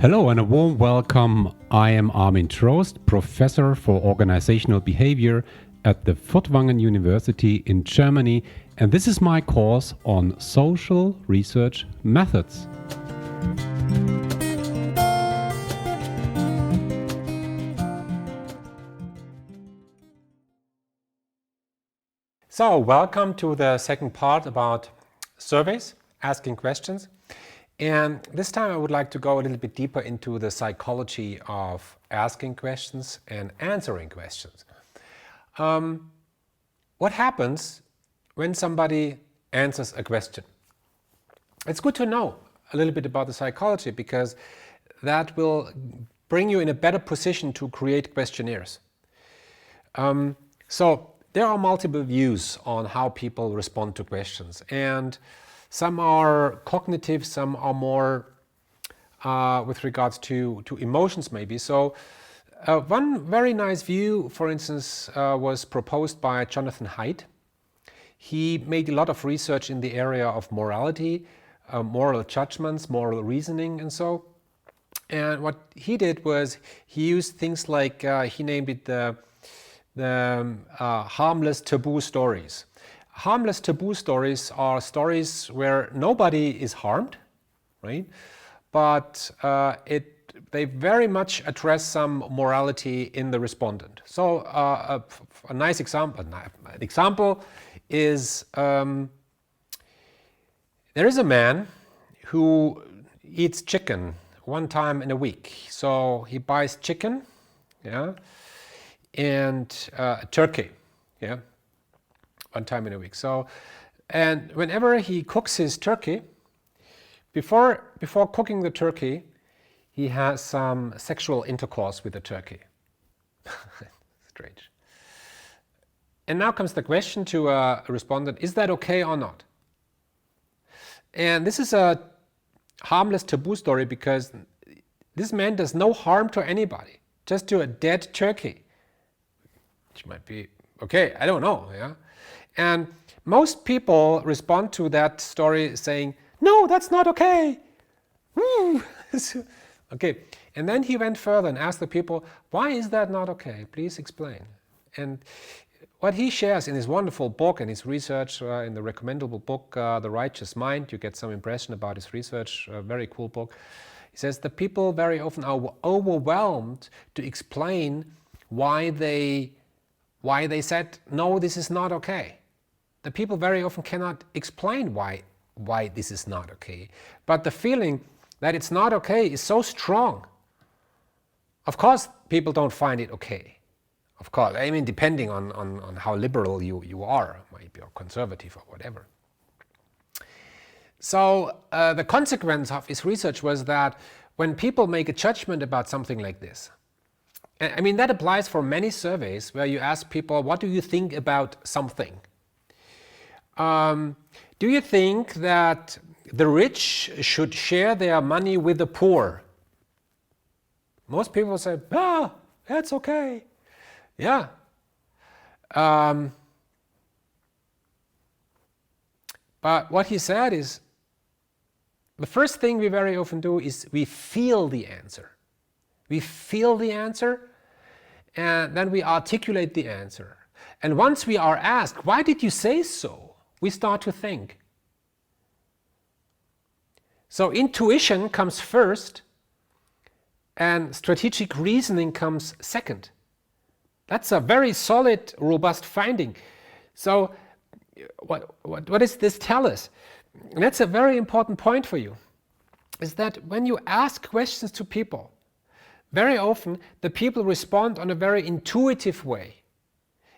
Hello and a warm welcome. I am Armin Trost, Professor for Organizational Behavior at the Furtwangen University in Germany, and this is my course on social research methods. So, welcome to the second part about surveys, asking questions. And this time I would like to go a little bit deeper into the psychology of asking questions and answering questions. What happens when somebody answers a question? It's good to know a little bit about the psychology because that will bring you in a better position to create questionnaires. So there are multiple views on how people respond to questions, and some are cognitive, some are more with regards to emotions maybe. So one very nice view, for instance, was proposed by Jonathan Haidt. He made a lot of research in the area of morality, moral judgments, moral reasoning and so. And what he did was he used things like, he named it the harmless taboo stories. Harmless taboo stories are stories where nobody is harmed, right? But they very much address some morality in the respondent. So a nice example, an example is there is a man who eats chicken one time in a week. So he buys chicken, yeah, and turkey, yeah, one time in a week. So, and whenever he cooks his turkey, before cooking the turkey, he has some sexual intercourse with the turkey. Strange. And now comes the question to a respondent, is that okay or not? And this is a harmless taboo story because this man does no harm to anybody, just to a dead turkey, which might be okay, I don't know, yeah. And most people respond to that story saying, no, that's not okay. Okay, and then he went further and asked the people, why is that not okay? Please explain. And what he shares in his wonderful book and his research, in the recommendable book, The Righteous Mind, you get some impression about his research, a very cool book. He says the people very often are overwhelmed to explain why they said, no, this is not okay. The people very often cannot explain why this is not okay. But the feeling that it's not okay is so strong. Of course, people don't find it okay. Of course, I mean, depending on how liberal you are, maybe, or conservative or whatever. So the consequence of his research was that when people make a judgment about something like this, I mean, that applies for many surveys where you ask people, what do you think about something? Do you think that the rich should share their money with the poor? Most people say, that's okay. Yeah. But what he said is, the first thing we very often do is we feel the answer. We feel the answer, and then we articulate the answer. And once we are asked, why did you say so? We start to think. So intuition comes first, and strategic reasoning comes second. That's a very solid, robust finding. So what does this tell us? And that's a very important point for you, is that when you ask questions to people, very often the people respond on a very intuitive way,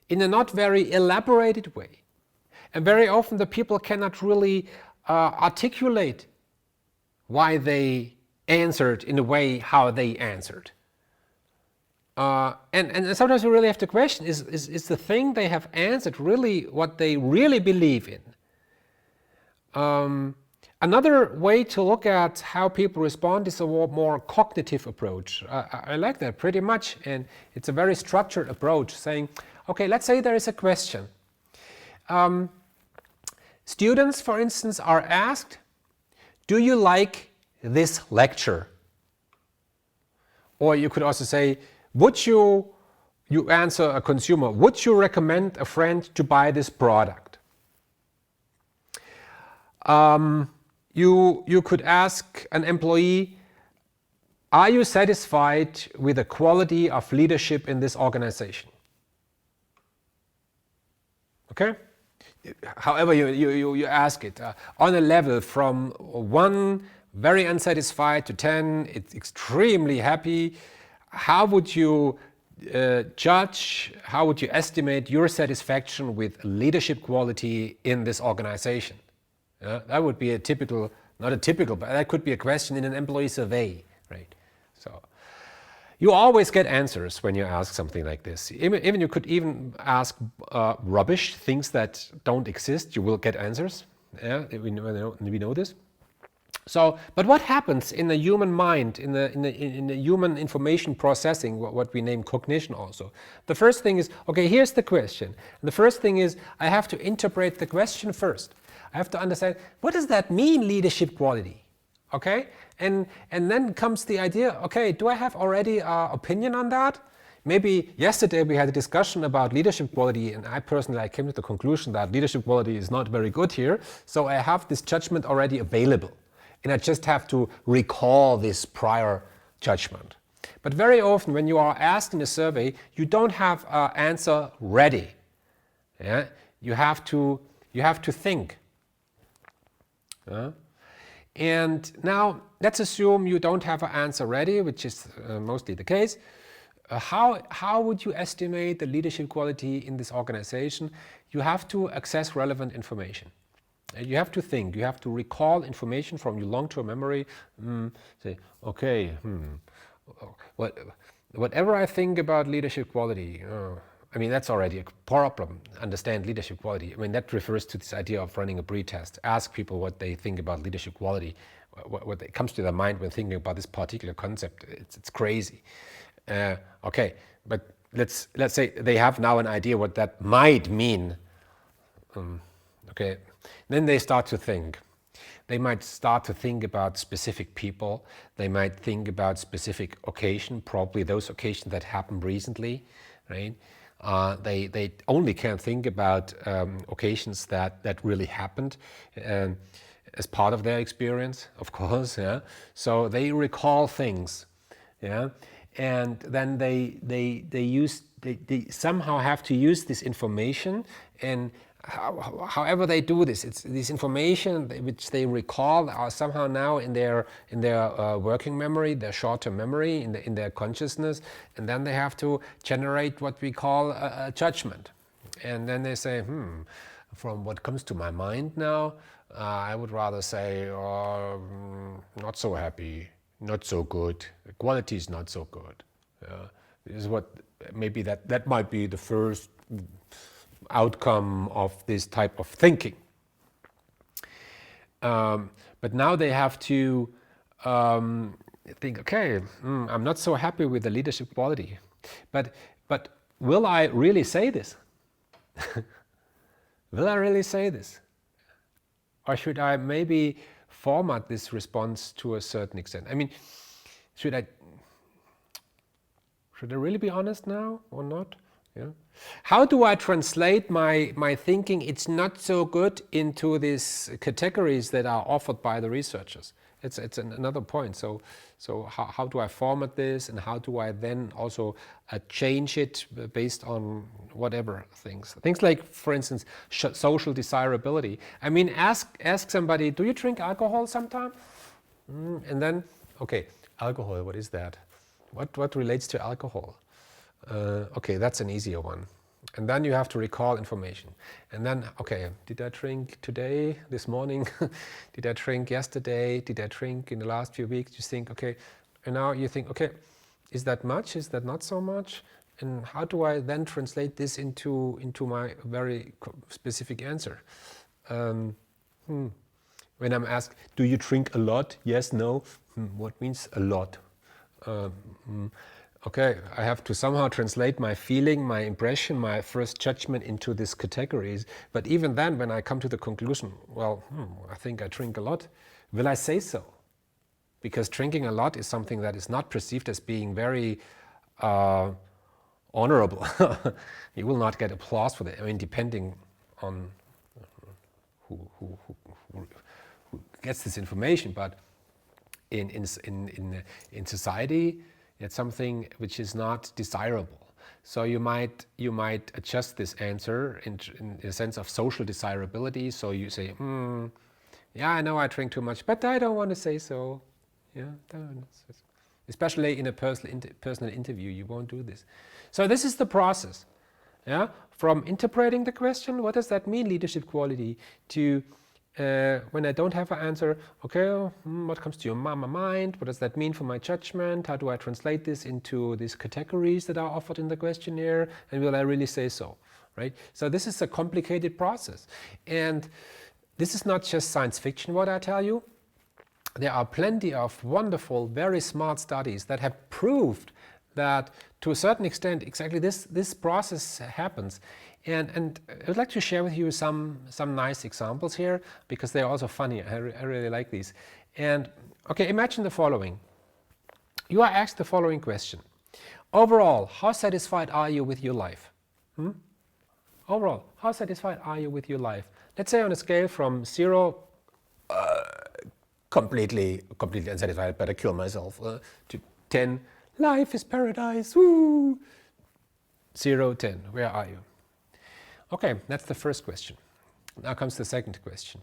in a not very elaborated way. And very often the people cannot really articulate why they answered in the way how they answered. And sometimes we really have to question, is the thing they have answered really what they really believe in? Another way to look at how people respond is a more cognitive approach. I like that pretty much, and it's a very structured approach, saying, okay, let's say there is a question. Students, for instance, are asked, do you like this lecture? Or you could also say, you answer a consumer, would you recommend a friend to buy this product? You could ask an employee, are you satisfied with the quality of leadership in this organization? Okay? However you ask it, on a level from 1, very unsatisfied, to 10, it's extremely happy, how would you judge, how would you estimate your satisfaction with leadership quality in this organization? That would be a typical, not a typical, but that could be a question in an employee survey, right? So you always get answers when you ask something like this. Even you could even ask rubbish, things that don't exist, you will get answers. Yeah, we know this. So, but what happens in the human mind, in the human information processing, what we name cognition also? The first thing is, okay, here's the question. And the first thing is, I have to interpret the question first. I have to understand, what does that mean, leadership quality? Okay, and then comes the idea, okay, do I have already an opinion on that? Maybe yesterday we had a discussion about leadership quality, and I personally came to the conclusion that leadership quality is not very good here, so I have this judgment already available, and I just have to recall this prior judgment. But very often when you are asked in a survey, you don't have an answer ready. Yeah? You have to think. And now let's assume you don't have an answer ready, which is mostly the case. How would you estimate the leadership quality in this organization? You have to access relevant information. You have to think, you have to recall information from your long-term memory. Say, okay, whatever I think about leadership quality, I mean, that's already a problem. Understand leadership quality. I mean, that refers to this idea of running a pretest. Ask people what they think about leadership quality, what comes to their mind when thinking about this particular concept. It's crazy. Okay, but let's say they have now an idea what that might mean. Okay, then they start to think. They might start to think about specific people. They might think about specific occasion, probably those occasions that happened recently, right? They only can think about occasions that really happened as part of their experience, of course. Yeah. So they recall things, yeah, and then they somehow have to use this information, and however they do this, it's this information which they recall are somehow now in their working memory, their short-term memory, in their consciousness, and then they have to generate what we call a judgment. And then they say, from what comes to my mind now, I would rather say, not so happy, not so good, the quality is not so good. This is what maybe that might be the first outcome of this type of thinking. But now they have to think, okay, I'm not so happy with the leadership quality, but will I really say this? Will I really say this? Or should I maybe format this response to a certain extent? I mean, should I really be honest now or not? Yeah. How do I translate my thinking, it's not so good, into these categories that are offered by the researchers? It's another point. So how do I format this, and how do I then also change it based on whatever things? Things like, for instance, social desirability. I mean, ask somebody, do you drink alcohol sometime? And then, okay, alcohol, what is that? What relates to alcohol? Okay, that's an easier one. And then you have to recall information. And then, okay, did I drink today, this morning? Did I drink yesterday? Did I drink in the last few weeks? You think, okay, and now you think, okay, is that much? Is that not so much? And how do I then translate this into my very specific answer? When I'm asked, do you drink a lot? Yes, no. What means a lot? Okay, I have to somehow translate my feeling, my impression, my first judgment into these categories. But even then, when I come to the conclusion, well, I think I drink a lot, will I say so? because drinking a lot is something that is not perceived as being very honorable. You will not get applause for that. I mean, depending on who gets this information, but in society, it's something which is not desirable. So you might adjust this answer in a sense of social desirability. So you say, yeah, I know I drink too much, but I don't want to say so. Yeah, especially in a personal interview, you won't do this. So this is the process. Yeah, from interpreting the question, what does that mean, leadership quality, to when I don't have an answer, okay, what comes to your mind? What does that mean for my judgment? How do I translate this into these categories that are offered in the questionnaire? And will I really say so, right? So this is a complicated process. And this is not just science fiction, what I tell you. There are plenty of wonderful, very smart studies that have proved that to a certain extent exactly this process happens. And I would like to share with you some nice examples here, because they're also funny. I really like these. And okay, imagine the following. You are asked the following question. Overall, how satisfied are you with your life? Overall, how satisfied are you with your life? Let's say on a scale from 0, completely unsatisfied, better kill myself, to 10, life is paradise, woo! 0, 10, where are you? Okay, that's the first question. Now comes the second question.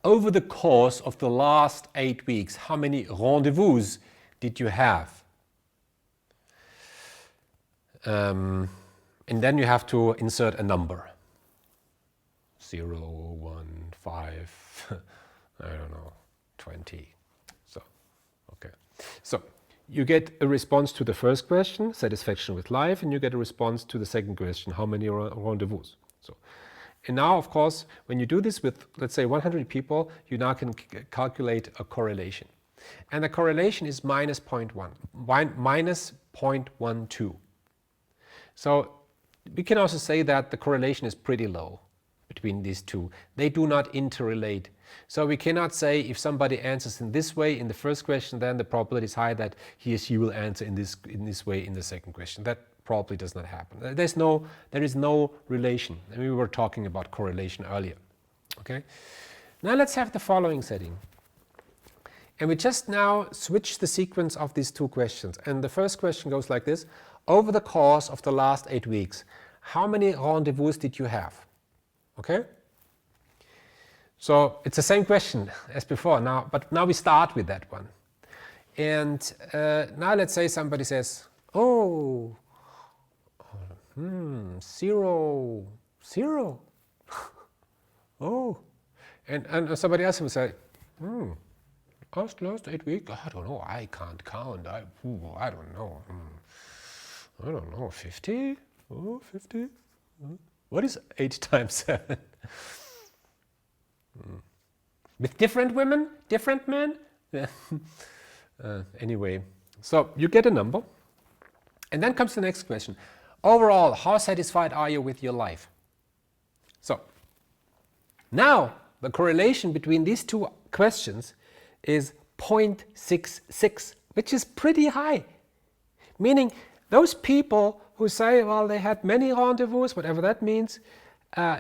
Over the course of the last 8 weeks, how many rendezvous did you have? And then you have to insert a number. 0, 1, 5, I don't know, 20. So, okay. So, you get a response to the first question, satisfaction with life, and you get a response to the second question, how many rendezvous. So, and now, of course, when you do this with, let's say, 100 people, you now can calculate a correlation. And the correlation is minus 0.12. So we can also say that the correlation is pretty low between these two. They do not interrelate. So we cannot say if somebody answers in this way in the first question, then the probability is high that he or she will answer in this way in the second question. That probably does not happen. There is no relation. And we were talking about correlation earlier. Okay. Now let's have the following setting. And we just now switch the sequence of these two questions. And the first question goes like this. Over the course of the last 8 weeks, how many rendezvous did you have? Okay? So it's the same question as before now, but now we start with that one. And now let's say somebody says, 0, 0. Oh. And somebody else will say, last 8 weeks, I don't know, I can't count, I don't know. I don't know, 50? Oh, 50? What is 8 times 7? With different women, different men? Anyway, so you get a number. And then comes the next question. Overall, how satisfied are you with your life? So, now the correlation between these two questions is 0.66, which is pretty high. Meaning, those people who say, well, they had many rendezvous, whatever that means,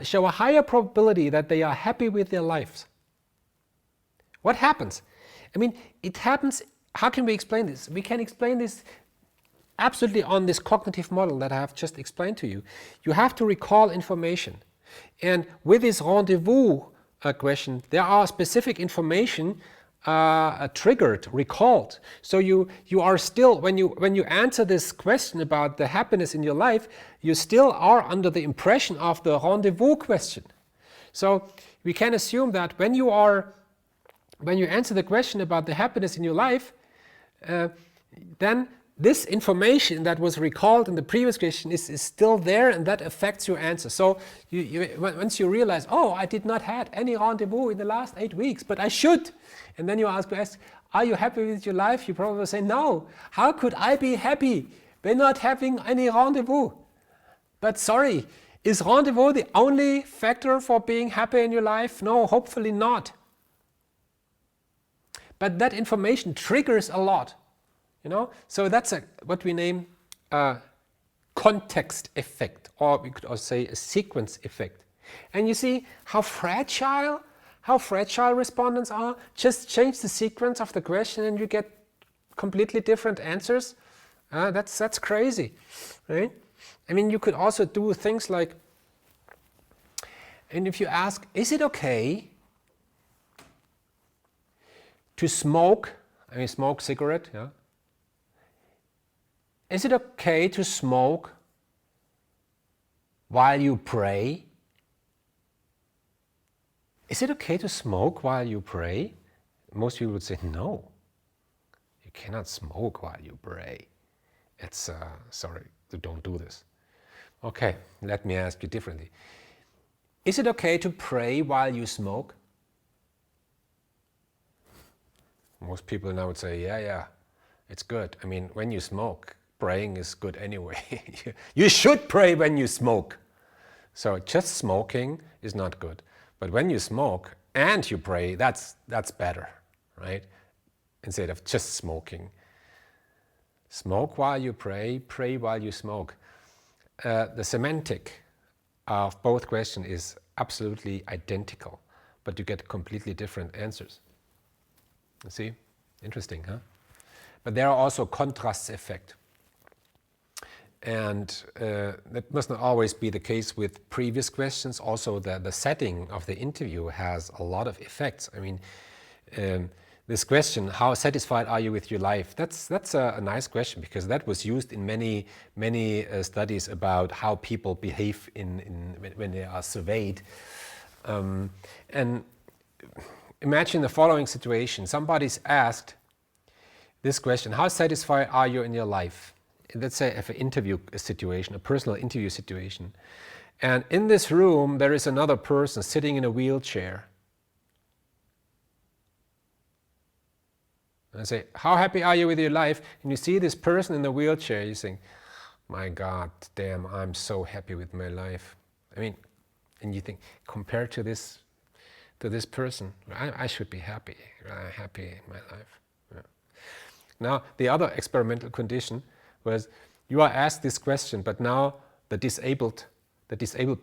show a higher probability that they are happy with their lives. What happens? I mean, it happens, how can we explain this? We can explain this absolutely on this cognitive model that I have just explained to you. You have to recall information. And with this rendezvous question, there are specific information triggered, recalled. So you are still, when you answer this question about the happiness in your life, you still are under the impression of the rendezvous question. So we can assume that when you answer the question about the happiness in your life, then this information that was recalled in the previous question is still there, and that affects your answer. So once you realize, oh, I did not have any rendezvous in the last 8 weeks, but I should. And then you ask, are you happy with your life? You probably say, no. How could I be happy by not having any rendezvous? But sorry, is rendezvous the only factor for being happy in your life? No, hopefully not. but that information triggers a lot, So that's what we name a context effect, or we could also say a sequence effect. And you see how fragile respondents are. Just change the sequence of the question and you get completely different answers. That's crazy, right? I mean, you could also do things like, and if you ask, is it okay to smoke, smoke cigarette, yeah? Is it okay to smoke while you pray? Is it okay to smoke while you pray? Most people would say, no, you cannot smoke while you pray. It's, sorry, don't do this. Okay, let me ask you differently. Is it okay to pray while you smoke? Most people now would say, yeah, it's good. I mean, when you smoke, praying is good anyway. You should pray when you smoke. So just smoking is not good. But when you smoke and you pray, that's better, right? Instead of just smoking. Smoke while you pray while you smoke. The semantic of both questions is absolutely identical, but you get completely different answers. You see? Interesting, huh? But there are also contrast effect. And that must not always be the case with previous questions. Also, the setting of the interview has a lot of effects. I mean, this question, how satisfied are you with your life? That's a nice question, because that was used in many studies about how people behave when they are surveyed. And imagine the following situation. Somebody's asked this question, how satisfied are you in your life? Let's say if an interview situation, a personal interview situation. And in this room, there is another person sitting in a wheelchair. And I say, how happy are you with your life? And you see this person in the wheelchair, you think, my God, damn, I'm so happy with my life. I mean, and you think, compared to this person, I should be happy. I'm happy in my life. Yeah. Now, the other experimental condition was, you are asked this question, but now the disabled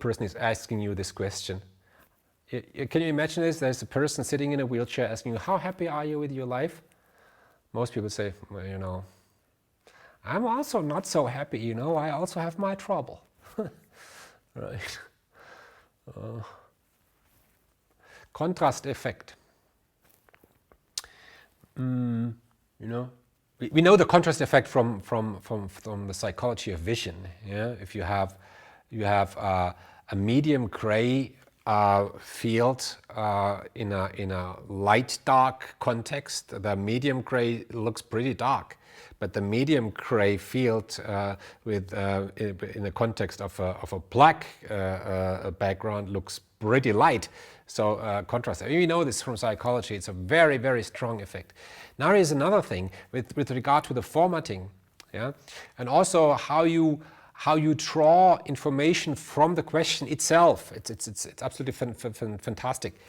person is asking you this question. Can you imagine this? There's a person sitting in a wheelchair asking you, how happy are you with your life? Most people say, well, I'm also not so happy, I also have my trouble. Right. Contrast effect. We know the contrast effect from the psychology of vision. Yeah, if you have a medium gray field in a light dark context, the medium gray looks pretty dark, but the medium gray field in the context of a black background looks pretty light. So contrast. We know this from psychology. It's a very, very strong effect. Now here's another thing with regard to the formatting, yeah, and also how you draw information from the question itself. It's absolutely fantastic.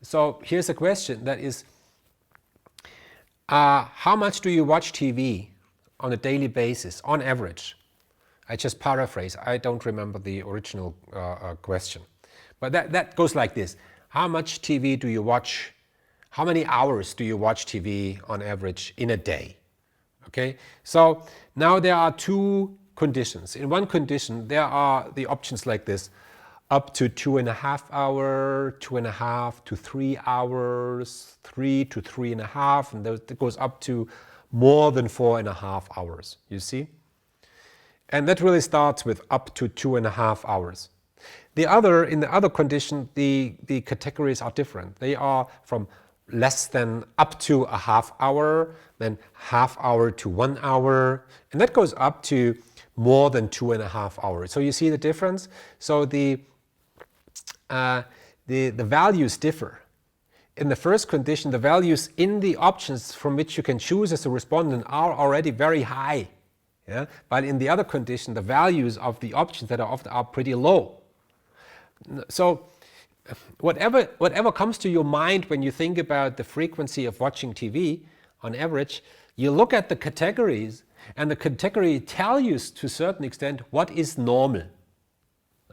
So here's a question that is, how much do you watch TV on a daily basis, on average? I just paraphrase. I don't remember the original question. But that goes like this. How much TV do you watch? How many hours do you watch TV on average in a day? Okay, so now there are two conditions. In one condition, there are the options like this: up to 2.5 hours, 2.5 to 3 hours, 3 to 3.5, and that goes up to more than 4.5 hours, you see? And that really starts with up to 2.5 hours. In the other condition, the categories are different. They are from less than up to a half hour, then half hour to 1 hour, and that goes up to more than 2.5 hours. So you see the difference? So the values differ. In the first condition, the values in the options from which you can choose as a respondent are already very high. Yeah? But in the other condition, the values of the options that are offered are pretty low. So whatever comes to your mind when you think about the frequency of watching TV on average, you look at the categories, and the category tells you to a certain extent what is normal.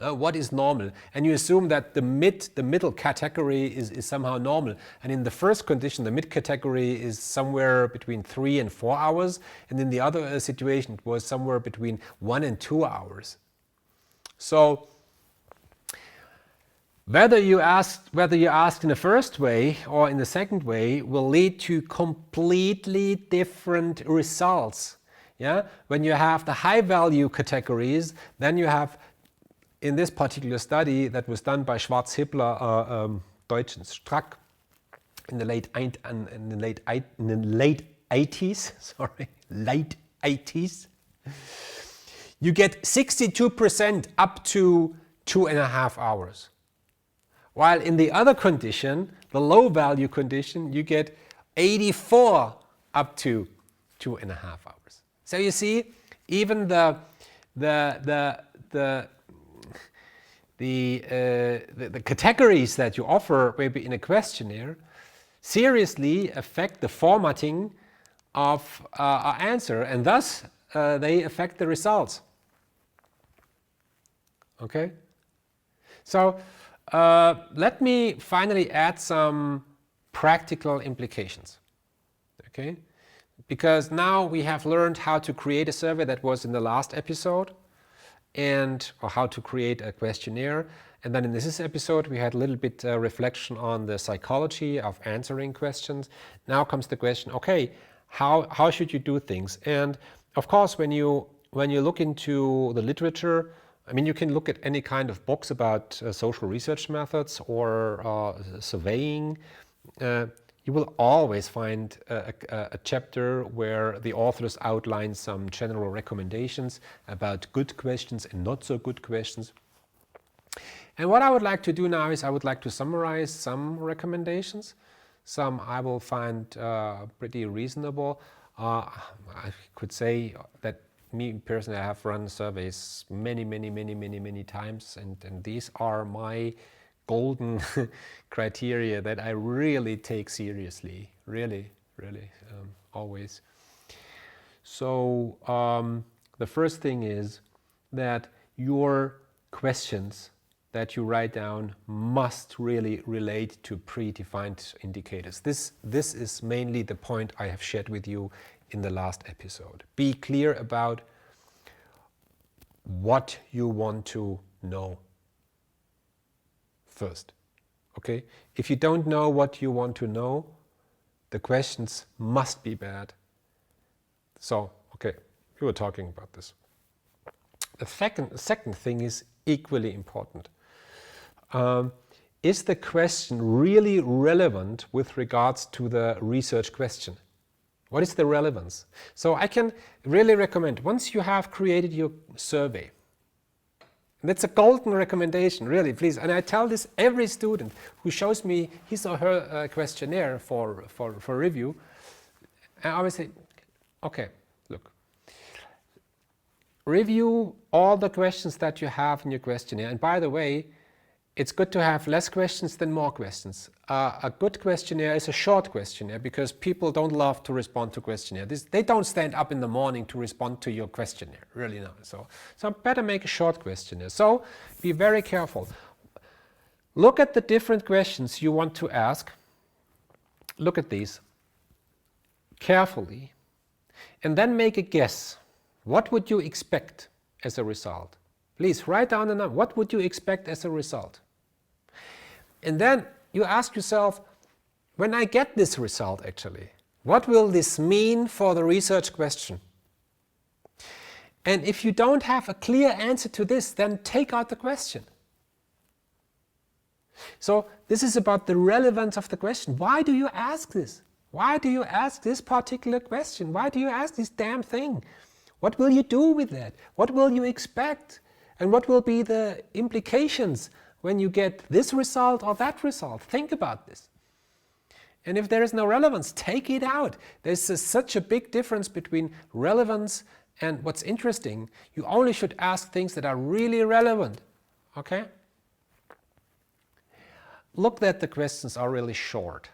What is normal, and you assume that the middle category is somehow normal. And in the first condition, the mid category is somewhere between 3 and 4 hours, and in the other situation it was somewhere between 1 and 2 hours. So whether you asked in the first way or in the second way will lead to completely different results. Yeah, when you have the high value categories, then you have, in this particular study that was done by Schwarz-Hippler, Deutsch and Strack in the late 80s, late 80s, you get 62% up to 2.5 hours. While in the other condition, the low value condition, you get 84 up to 2.5 hours. So you see, even the categories that you offer maybe in a questionnaire seriously affect the formatting of our answer, and thus they affect the results. Okay? So let me finally add some practical implications. Okay? Because now we have learned how to create a survey, that was in the last episode, or how to create a questionnaire. And then in this episode we had a little bit reflection on the psychology of answering questions. Now comes the question, okay, how should you do things? And of course, when you look into the literature, I mean, you can look at any kind of books about social research methods or surveying. You will always find a chapter where the authors outline some general recommendations about good questions and not so good questions. And what I would like to do now is I would like to summarize some recommendations. Some I will find pretty reasonable. I could say that me personally, I have run surveys many times, and these are my golden criteria that I really take seriously, really, always. So the first thing is that your questions that you write down must really relate to predefined indicators. This is mainly the point I have shared with you in the last episode. Be clear about what you want to know first. Okay? If you don't know what you want to know, the questions must be bad. So, okay, we were talking about this. The second thing is equally important. Is the question really relevant with regards to the research question? What is the relevance? So I can really recommend, once you have created your survey, and that's a golden recommendation, really, please. And I tell this every student who shows me his or her questionnaire for review. I always say, okay, look, review all the questions that you have in your questionnaire. And by the way, it's good to have less questions than more questions. A good questionnaire is a short questionnaire because people don't love to respond to questionnaires. They don't stand up in the morning to respond to your questionnaire, really not. So better make a short questionnaire. So be very careful. Look at the different questions you want to ask. Look at these carefully and then make a guess. What would you expect as a result? Please write down the number. What would you expect as a result? And then you ask yourself, when I get this result actually, what will this mean for the research question? And if you don't have a clear answer to this, then take out the question. So this is about the relevance of the question. Why do you ask this? Why do you ask this particular question? Why do you ask this damn thing? What will you do with that? What will you expect? And what will be the implications when you get this result or that result? Think about this. And if there is no relevance, take it out. There's such a big difference between relevance and what's interesting. You only should ask things that are really relevant. Okay? look that the questions are really short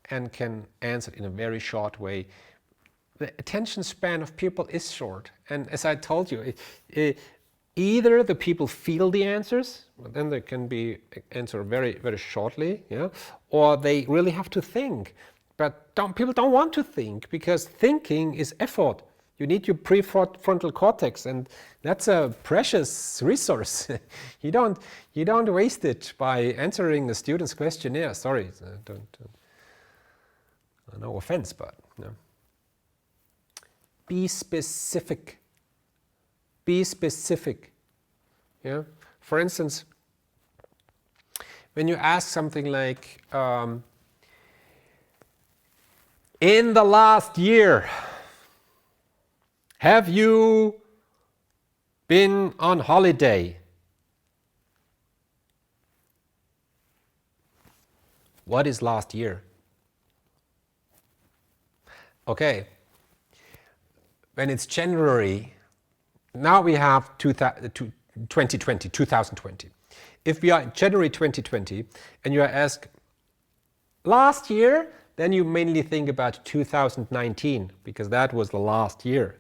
and can answer in a very short way. The attention span of people is short, and as I told you, either the people feel the answers, then they can be answered very, very shortly, yeah, or they really have to think. But people don't want to think, because thinking is effort. You need your prefrontal cortex, and that's a precious resource. you don't waste it by answering the student's questionnaire. Sorry, no offense, but no. Be specific. Be specific. Yeah. For instance, when you ask something like, in the last year, have you been on holiday? What is last year? Okay. When it's January, now we have 2020. If we are in January 2020 and you are asked last year, then you mainly think about 2019, because that was the last year.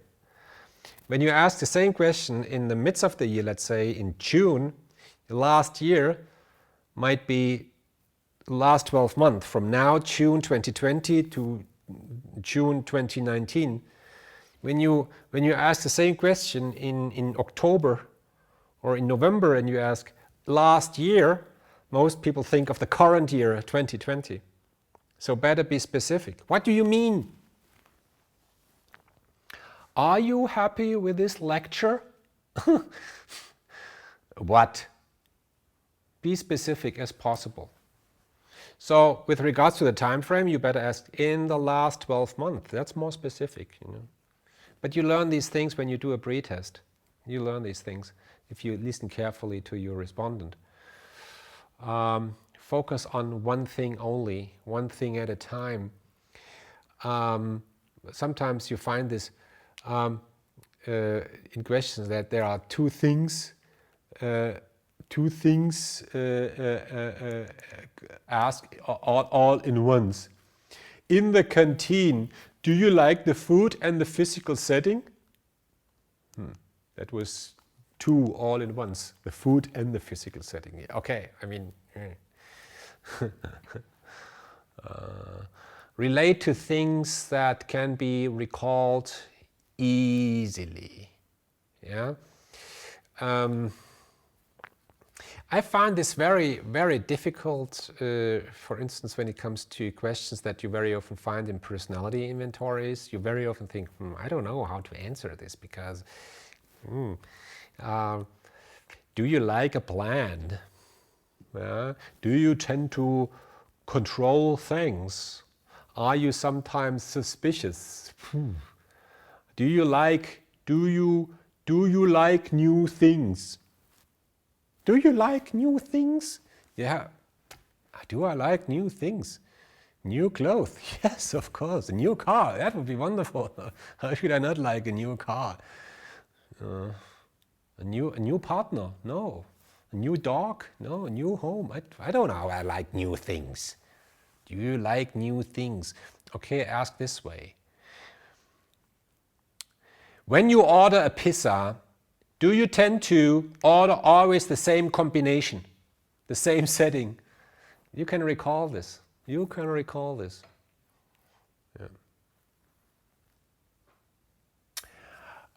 When you ask the same question in the midst of the year, let's say in June, the last year might be the last 12 months, from now June 2020 to June 2019. When you ask the same question in October or in November and you ask last year, most people think of the current year, 2020. So better be specific. What do you mean? Are you happy with this lecture? What? Be specific as possible. So with regards to the time frame, you better ask in the last 12 months. That's more specific, you know. But you learn these things when you do a pretest. You learn these things if you listen carefully to your respondent. Focus on one thing only, one thing at a time. Sometimes you find this in questions that there are two things asked all in once. In the canteen, do you like the food and the physical setting? That was two all in once, the food and the physical setting. Okay, I mean, relate to things that can be recalled easily. Yeah. I find this very, very difficult, for instance, when it comes to questions that you very often find in personality inventories. You very often think, I don't know how to answer this, because do you like a plan? Do you tend to control things? Are you sometimes suspicious? Do you like new things? Do you like new things? Yeah. Do I like new things? New clothes? Yes, of course. A new car? That would be wonderful. How should I not like a new car? A new partner? No. A new dog? No. A new home? I don't know how I like new things. Do you like new things? Okay, ask this way. When you order a pizza, do you tend to order always the same combination, the same setting? You can recall this. You can recall this. Yeah.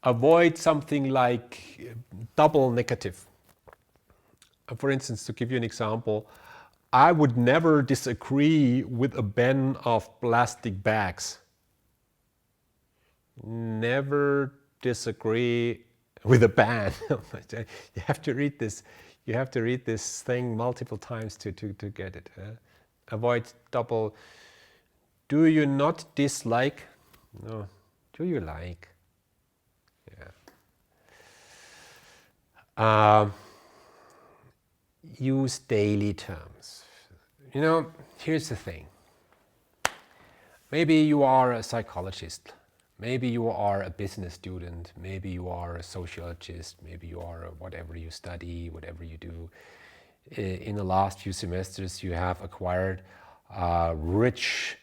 Avoid something like double negative. For instance, to give you an example, I would never disagree with a ban of plastic bags. Never disagree with a ban. You have to read this. You have to read this thing multiple times to get it. Avoid double. Do you not dislike? No. Do you like? Yeah. Use daily terms. You know, here's the thing. Maybe you are a psychologist. Maybe you are a business student, maybe you are a sociologist, maybe you are whatever you study, whatever you do. in the last few semesters you have acquired a rich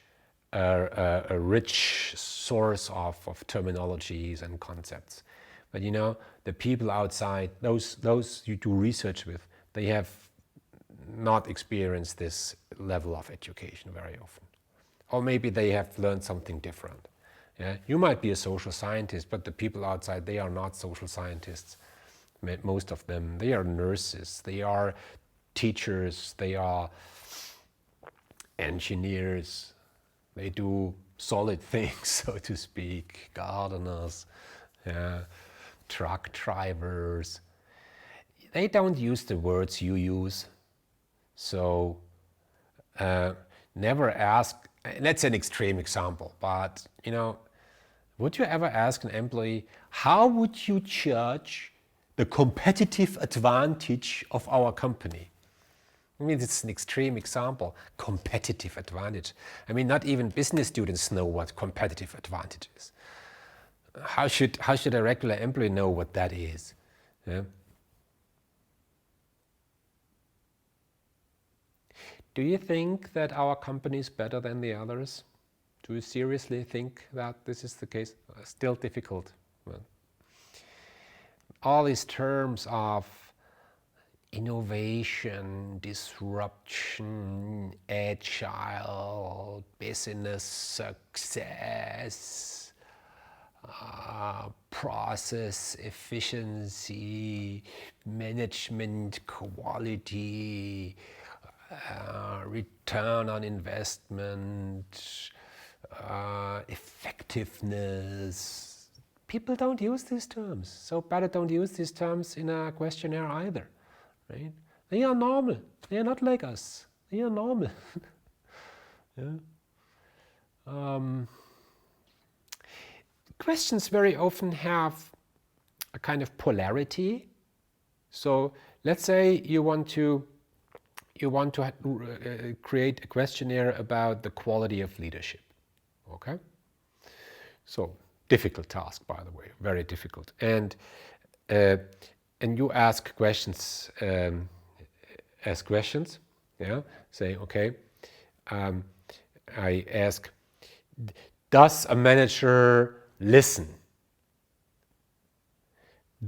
source of terminologies and concepts. But you know, the people outside, those you do research with, they have not experienced this level of education very often. Or maybe they have learned something different. Yeah? You might be a social scientist, but the people outside, they are not social scientists. Most of them, they are nurses, they are teachers, they are engineers, they do solid things, so to speak, gardeners, truck drivers. They don't use the words you use. So never ask, that's an extreme example, but you know, would you ever ask an employee, how would you judge the competitive advantage of our company? I mean, it's an extreme example, competitive advantage. I mean, not even business students know what competitive advantage is. How should a regular employee know what that is? Yeah? Do you think that our company is better than the others? Do you seriously think that this is the case? Still difficult. Well, all these terms of innovation, disruption, agile, business success, process efficiency, management quality, return on investment, effectiveness. People don't use these terms, so better don't use these terms in a questionnaire either. Right? They are normal. They are not like us. They are normal. Yeah. Questions very often have a kind of polarity. So let's say you want to create a questionnaire about the quality of leadership. Okay? So difficult task, by the way, very difficult. And you ask questions. Yeah. Say, okay. I ask, does a manager listen?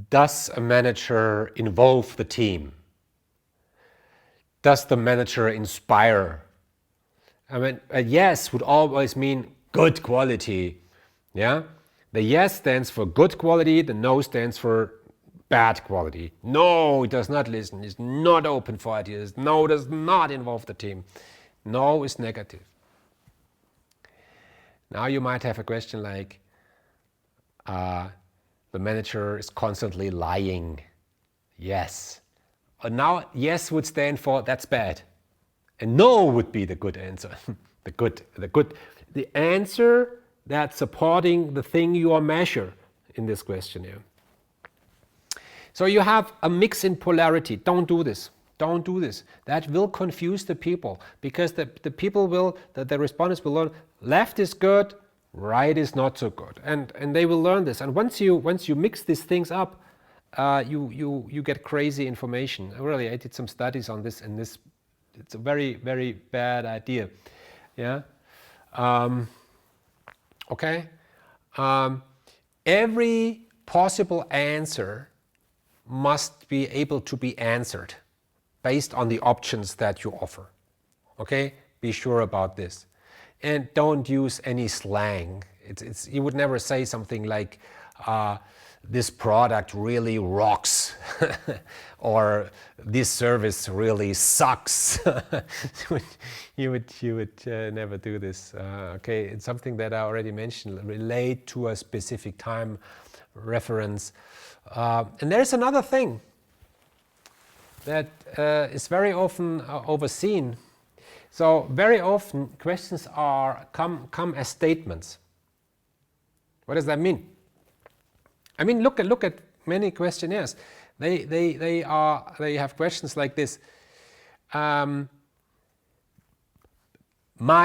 Does a manager involve the team? Does the manager inspire? I mean, a yes would always mean good quality. Yeah. The yes stands for good quality. The no stands for bad quality. No, it does not listen. It's not open for ideas. No, does not involve the team. No is negative. Now you might have a question like, the manager is constantly lying. Yes. Now yes would stand for that's bad. And no would be the good answer. The answer that's supporting the thing you are measure in this questionnaire. So you have a mix in polarity. Don't do this. Don't do this. That will confuse the people, because the people will, the respondents will learn left is good, right is not so good, and they will learn this. And once you mix these things up, you get crazy information. Really, I did some studies on this, and it's a very, very bad idea. Yeah. Okay. Every possible answer must be able to be answered based on the options that you offer. Okay, be sure about this, and don't use any slang. You would never say something like, this product really rocks or this service really sucks. you would never do this. Okay, it's something that I already mentioned. Relate to a specific time reference. And there's another thing that is very often overseen. So very often questions come as statements. What does that mean? I mean, look at many questionnaires. They have questions like this. My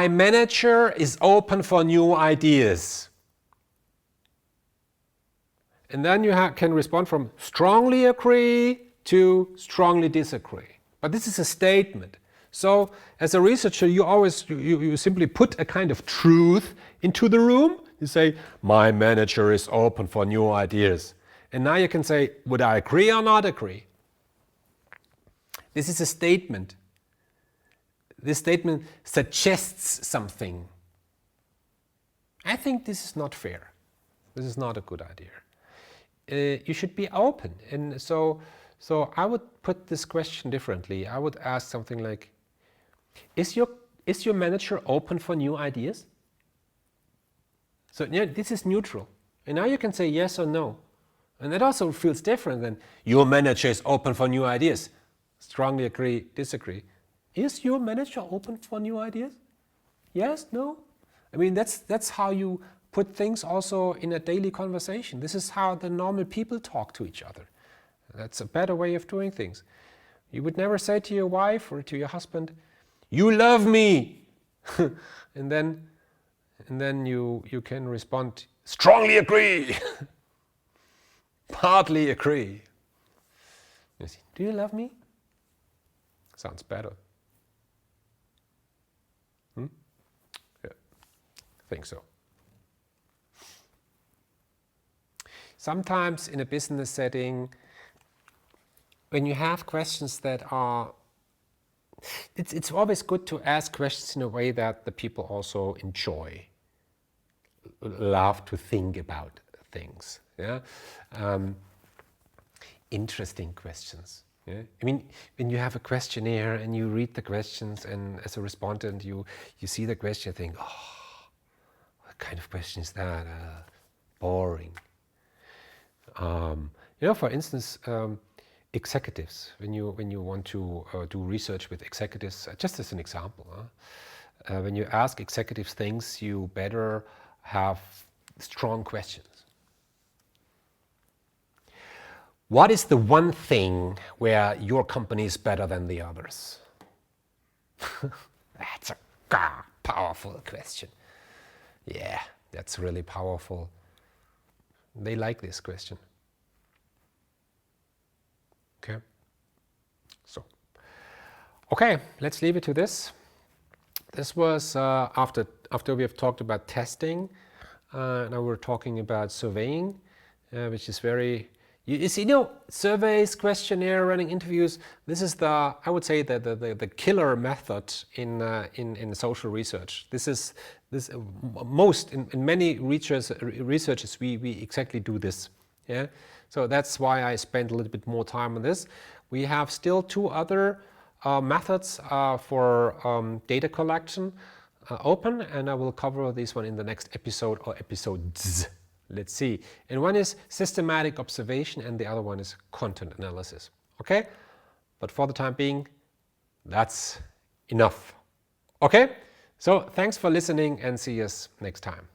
manager is open for new ideas. And then you can respond from strongly agree to strongly disagree. But this is a statement. So as a researcher, you simply put a kind of truth into the room. You say, my manager is open for new ideas. And now you can say, would I agree or not agree? This is a statement. This statement suggests something. I think this is not fair. This is not a good idea. You should be open. And so I would put this question differently. I would ask something like, is your manager open for new ideas? So yeah, this is neutral. And now you can say yes or no. And that also feels different than your manager is open for new ideas. Strongly agree, disagree. Is your manager open for new ideas? Yes, no? I mean, that's how you put things also in a daily conversation. This is how the normal people talk to each other. That's a better way of doing things. You would never say to your wife or to your husband, you love me! and then you can respond, strongly agree! Partly agree. You see, do you love me? Sounds better. Yeah, I think so. Sometimes in a business setting, when you have questions that are, it's always good to ask questions in a way that the people also enjoy, love to think about things. Yeah, interesting questions. Yeah? I mean, when you have a questionnaire and you read the questions, and as a respondent you see the question, you think, oh, what kind of question is that? Boring. For instance, executives. When you want to do research with executives, just as an example, when you ask executives things, you better have strong questions. What is the one thing where your company is better than the others? That's a powerful question. Yeah, that's really powerful. They like this question. Okay. Okay, let's leave it to this. This was after we have talked about testing. Now we're talking about surveying, which is very. You see, surveys, questionnaire, running interviews. This is I would say the killer method in social research. In many researches we exactly do this. Yeah, so that's why I spent a little bit more time on this. We have still two other methods for data collection open, and I will cover this one in the next episode or episodes. Let's see. And one is systematic observation and the other one is content analysis. Okay? But for the time being, that's enough. Okay? So thanks for listening and see us next time.